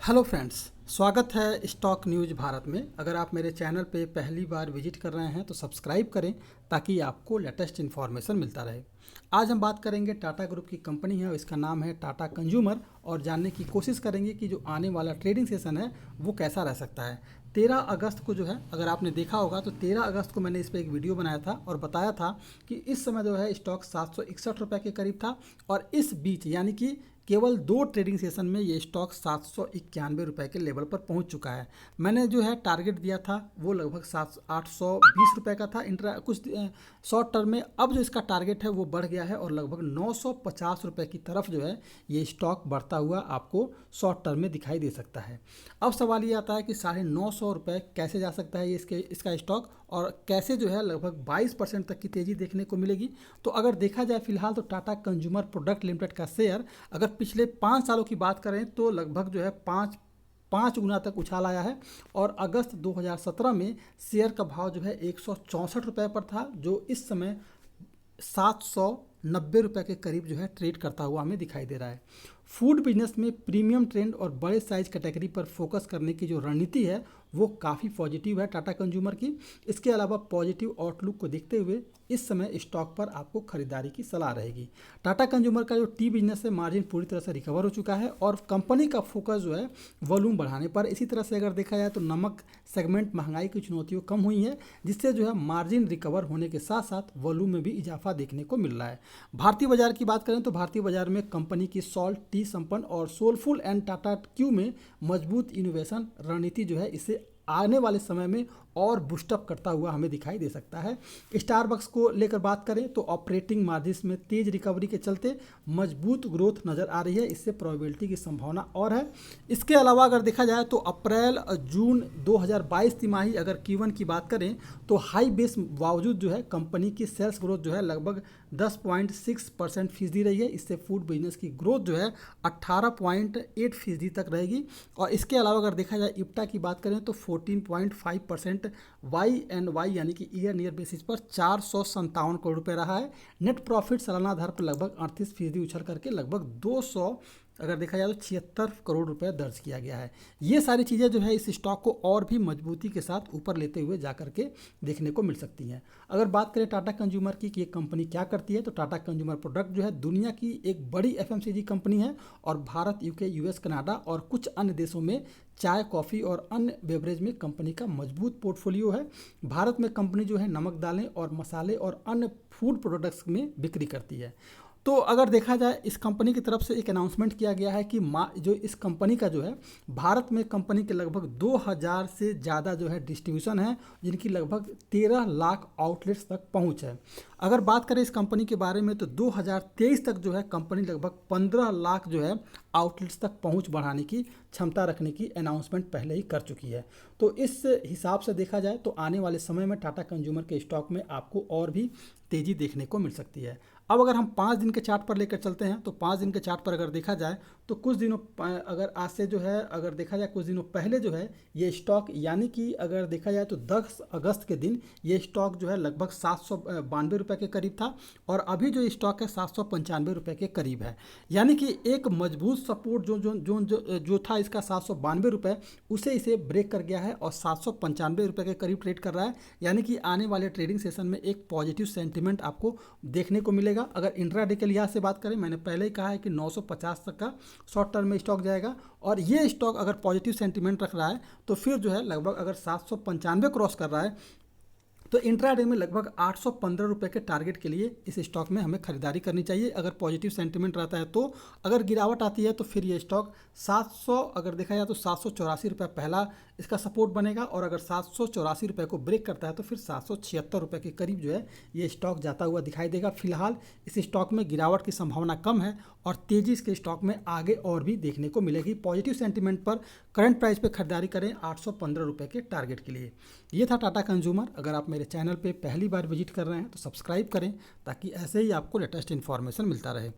Hello friends, स्वागत है stock news Bharat में। अगर आप मेरे चैनल पे पहली बार विजिट कर रहे हैं तो सब्सक्राइब करें ताकि आपको लेटेस्ट इन्फॉर्मेशन मिलता रहे। आज हम बात करेंगे टाटा ग्रुप की कंपनी है और इसका नाम है टाटा कंज्यूमर, और जानने की कोशिश करेंगे कि जो आने वाला ट्रेडिंग सेशन है वो कैसा रह सकता है। 13 अगस्त को जो है, अगर आपने देखा होगा तो 13 अगस्त को मैंने इस पर एक वीडियो बनाया था और बताया था कि इस समय जो है स्टॉक 761 रुपये के करीब था, और इस बीच यानी कि केवल 2 ट्रेडिंग सेशन में ये स्टॉक 791 रुपये के लेवल पर पहुंच चुका है। मैंने जो है टारगेट दिया था वो लगभग 820 रुपये का था कुछ शॉर्ट टर्म में। अब जो इसका टारगेट है वो बढ़ गया है और लगभग 950 रुपये की तरफ जो है ये स्टॉक बढ़ता हुआ आपको शॉर्ट टर्म में दिखाई दे सकता है। अब सवाल ये आता है कि 950 रुपये कैसे जा सकता है ये इसका स्टॉक, और कैसे जो है लगभग 22% तक की तेज़ी देखने को मिलेगी। तो अगर देखा जाए फिलहाल तो टाटा कंज्यूमर प्रोडक्ट लिमिटेड का शेयर अगर पिछले 5 सालों की बात करें तो लगभग जो है पाँच गुना तक उछाल आया है, और अगस्त 2017 में शेयर का भाव जो है 164 रुपये पर था, जो इस समय 790 रुपये के करीब जो है ट्रेड करता हुआ हमें दिखाई दे रहा है। फूड बिजनेस में प्रीमियम ट्रेंड और बड़े साइज कैटेगरी पर फोकस करने की जो रणनीति है वो काफ़ी पॉजिटिव है टाटा कंज्यूमर की। इसके अलावा पॉजिटिव आउटलुक को देखते हुए इस समय स्टॉक पर आपको खरीदारी की सलाह रहेगी। टाटा कंज्यूमर का जो टी बिजनेस है मार्जिन पूरी तरह से रिकवर हो चुका है और कंपनी का फोकस जो है वॉल्यूम बढ़ाने पर। इसी तरह से अगर देखा जाए तो नमक सेगमेंट महंगाई की चुनौतियों कम हुई है, जिससे जो है मार्जिन रिकवर होने के साथ साथ वॉल्यूम में भी इजाफा देखने को मिल रहा है। भारतीय बाजार की बात करें तो भारतीय बाजार में कंपनी की सॉल्ट, टी, संपन्न और सोलफुल एंड टाटा क्यू में मजबूत इनोवेशन रणनीति जो है इसे आने वाले समय में और बूस्टअप करता हुआ हमें दिखाई दे सकता है। स्टारबक्स को लेकर बात करें तो ऑपरेटिंग मार्जिन्स में तेज रिकवरी के चलते मजबूत ग्रोथ नज़र आ रही है, इससे प्रोबेबिलिटी की संभावना और है। इसके अलावा अगर देखा जाए तो अप्रैल जून 2022 तिमाही अगर Q1 की बात करें तो हाई बेस बावजूद जो है कंपनी की सेल्स ग्रोथ जो है लगभग 10.6% फीसदी रही है। इससे फूड बिजनेस की ग्रोथ जो है 18.8% तक रहेगी। और इसके अलावा अगर देखा जाए इप्टा की बात करें तो 14.5% YNY यानी कि ईयर नियर बेसिस पर 457 करोड़ रुपए रहा है। नेट प्रॉफिट सालाना आधार पर लगभग 38% उछल करके लगभग 200 अगर देखा जाए तो 76 करोड़ रुपए दर्ज किया गया है। ये सारी चीज़ें जो है इस स्टॉक को और भी मजबूती के साथ ऊपर लेते हुए जा करके देखने को मिल सकती हैं। अगर बात करें टाटा कंज्यूमर की कि ये कंपनी क्या करती है तो टाटा कंज्यूमर प्रोडक्ट जो है दुनिया की एक बड़ी FMCG कंपनी है, और भारत, UK, US, कनाडा और कुछ अन्य देशों में चाय, कॉफ़ी और अन्य बेवरेज में कंपनी का मजबूत पोर्टफोलियो है। भारत में कंपनी जो है नमक, दालें और मसाले और अन्य फूड प्रोडक्ट्स में बिक्री करती है। तो अगर देखा जाए इस कंपनी की तरफ से एक अनाउंसमेंट किया गया है कि जो इस कंपनी का जो है भारत में कंपनी के लगभग 2000 से ज़्यादा जो है डिस्ट्रीब्यूशन है, जिनकी लगभग 13 लाख आउटलेट्स तक पहुंच है। अगर बात करें इस कंपनी के बारे में तो 2023 तक जो है कंपनी लगभग 15 लाख जो है आउटलेट्स तक पहुंच बढ़ाने की क्षमता रखने की अनाउंसमेंट पहले ही कर चुकी है। तो इस हिसाब से देखा जाए तो आने वाले समय में टाटा कंज्यूमर के स्टॉक में आपको और भी तेज़ी देखने को मिल सकती है। अब अगर हम 5 दिन के चार्ट पर लेकर चलते हैं तो 5 दिन के चार्ट पर अगर देखा जाए तो कुछ दिनों अगर आज से जो है अगर देखा जाए कुछ दिनों पहले जो है ये स्टॉक यानी कि अगर देखा जाए तो 10 अगस्त के दिन ये स्टॉक जो है लगभग 792 रुपये के करीब था, और अभी जो स्टॉक है 795 रुपये के करीब है। यानी कि एक मजबूत सपोर्ट जो था इसका 792 रुपये, उसे इसे ब्रेक कर गया है और 795 रुपये के करीब ट्रेड कर रहा है। यानी कि आने वाले ट्रेडिंग सेशन में एक पॉजिटिव सेंटिमेंट आपको देखने को मिलेगा। अगर इंट्राडे के लिहाज से बात करें, मैंने पहले ही कहा है कि 950 तक का शॉर्ट टर्म में स्टॉक जाएगा, और ये स्टॉक अगर पॉजिटिव सेंटीमेंट रख रहा है तो फिर जो है लगभग अगर 795 क्रॉस कर रहा है तो इंट्राडे में लगभग 815 रुपये के टारगेट के लिए इस स्टॉक में हमें खरीदारी करनी चाहिए अगर पॉजिटिव सेंटीमेंट रहता है। तो अगर गिरावट आती है तो फिर ये स्टॉक 700 अगर देखा जाए तो 784 रुपये पहला इसका सपोर्ट बनेगा, और अगर 784 रुपये को ब्रेक करता है तो फिर 776 रुपये के करीब जो है ये स्टॉक जाता हुआ दिखाई देगा। फिलहाल इस स्टॉक में गिरावट की संभावना कम है और तेज़ी इसके स्टॉक में आगे और भी देखने को मिलेगी। पॉजिटिव सेंटीमेंट पर करंट प्राइस पे खरीदारी करें 815 रुपये के टारगेट के लिए। ये था टाटा कंज्यूमर। अगर आप मेरे चैनल पे पहली बार विजिट कर रहे हैं तो सब्सक्राइब करें ताकि ऐसे ही आपको लेटेस्ट इन्फॉर्मेशन मिलता रहे।